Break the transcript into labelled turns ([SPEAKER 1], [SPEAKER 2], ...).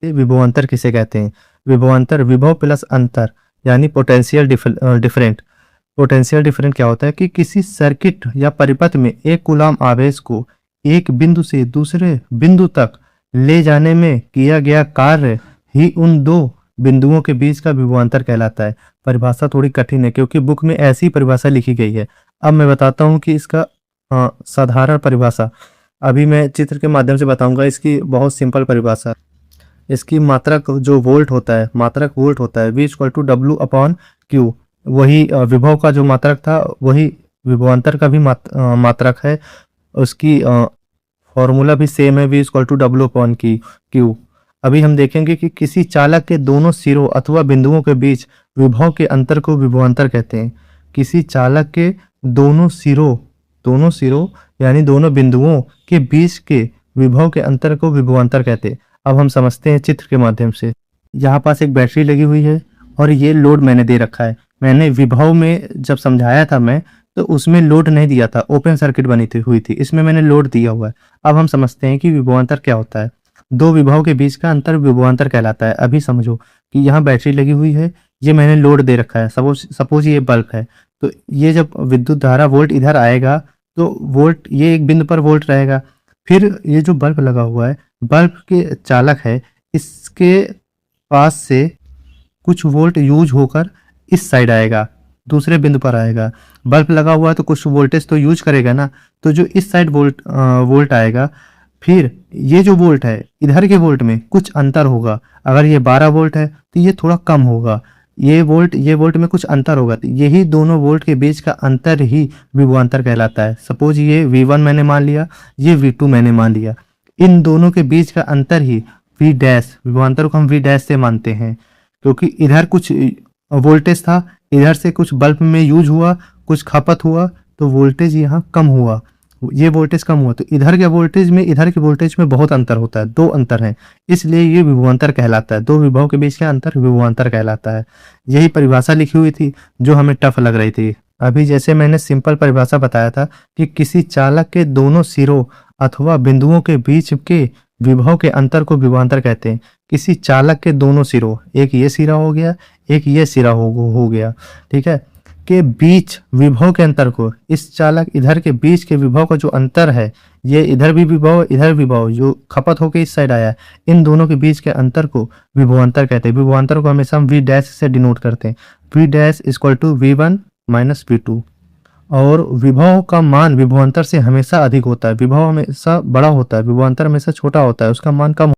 [SPEAKER 1] विभवांतर किसे कहते हैं? विभवांतर विभव प्लस अंतर यानी पोटेंशियल डिफरेंट। पोटेंशियल डिफरेंट क्या होता है कि किसी सर्किट या परिपथ में एक कूलाम आवेश को एक बिंदु से दूसरे बिंदु तक ले जाने में किया गया कार्य ही उन दो बिंदुओं के बीच का विभवांतर कहलाता है। परिभाषा थोड़ी कठिन है क्योंकि बुक में ऐसी परिभाषा लिखी गई है। अब मैं बताता हूँ कि इसका साधारण परिभाषा अभी मैं चित्र के माध्यम से बताऊंगा। इसकी बहुत सिंपल परिभाषा, इसकी मात्रक जो वोल्ट होता है, मात्रक वोल्ट होता है, V = W अपॉन Q। वही विभव का जो मात्रक था वही विभवांतर का भी मात्रक है। उसकी फॉर्मूला भी सेम है, V = W अपॉन Q। अभी हम देखेंगे कि किसी चालक के दोनों सिरों अथवा बिंदुओं के बीच विभव के अंतर को विभवांतर कहते हैं। किसी चालक के दोनों सिरों यानी दोनों बिंदुओं के बीच के विभव के अंतर को विभवांतर कहते हैं। अब हम समझते हैं चित्र के माध्यम से। यहाँ पास एक बैटरी लगी हुई है और ये लोड मैंने दे रखा है। मैंने विभव में जब समझाया था मैं, तो उसमें लोड नहीं दिया था, ओपन सर्किट बनी हुई थी। इसमें मैंने लोड दिया हुआ है। अब हम समझते हैं कि विभवांतर क्या होता है। दो विभव के बीच का अंतर विभवांतर कहलाता है। अभी समझो कि यहाँ बैटरी लगी हुई है, ये मैंने लोड दे रखा है। सपोज ये बल्ब है, तो ये जब विद्युत धारा वोल्ट इधर आएगा तो वोल्ट, ये एक बिंदु पर वोल्ट रहेगा। फिर ये जो बल्ब लगा हुआ है, बल्ब के चालक है, इसके पास से कुछ वोल्ट यूज होकर इस साइड आएगा, दूसरे बिंदु पर आएगा। बल्ब लगा हुआ है तो कुछ वोल्टेज तो यूज करेगा ना, तो जो इस साइड वोल्ट आएगा, फिर ये जो वोल्ट है इधर के वोल्ट में कुछ अंतर होगा। अगर ये 12 वोल्ट है तो ये थोड़ा कम होगा, ये वोल्ट में कुछ अंतर होगा। तो यही दोनों वोल्ट के बीच का अंतर ही विभवांतर कहलाता है। सपोज ये V1 मैंने मान लिया, ये V2 मैंने मान लिया, इन दोनों के बीच का अंतर ही V डैश, विभवांतर को हम V डैश से मानते हैं क्योंकि इधर कुछ वोल्टेज था, इधर से कुछ बल्ब में यूज हुआ, कुछ खपत हुआ, तो वोल्टेज यहाँ कम हुआ, ये वोल्टेज कम हुआ, तो इधर के वोल्टेज में बहुत अंतर होता है, दो अंतर हैं, इसलिए ये विभवांतर कहलाता है। दो विभव के बीच का अंतर विभवांतर कहलाता है। यही परिभाषा लिखी हुई थी जो हमें टफ लग रही थी। अभी जैसे मैंने सिंपल परिभाषा बताया था कि किसी चालक के दोनों सिरों अथवा बिंदुओं के बीच के विभव के अंतर को विभवांतर कहते हैं। किसी चालक के दोनों सिरों, एक ये सिरा हो गया, एक ये सिरा हो गया, ठीक है, के बीच विभव के अंतर को, इस चालक इधर के बीच के विभव का जो अंतर है, ये इधर भी विभव इधर विभव जो खपत होकर इस साइड आया, इन दोनों के बीच के अंतर को विभवांतर कहते हैं। विभवांतर को हमेशा हम V डैश से डिनोट करते हैं। V dash = V1 - V2। और विभव का मान विभवांतर से हमेशा अधिक होता है। विभव हमेशा बड़ा होता है, विभवांतर हमेशा छोटा होता है, उसका मान कम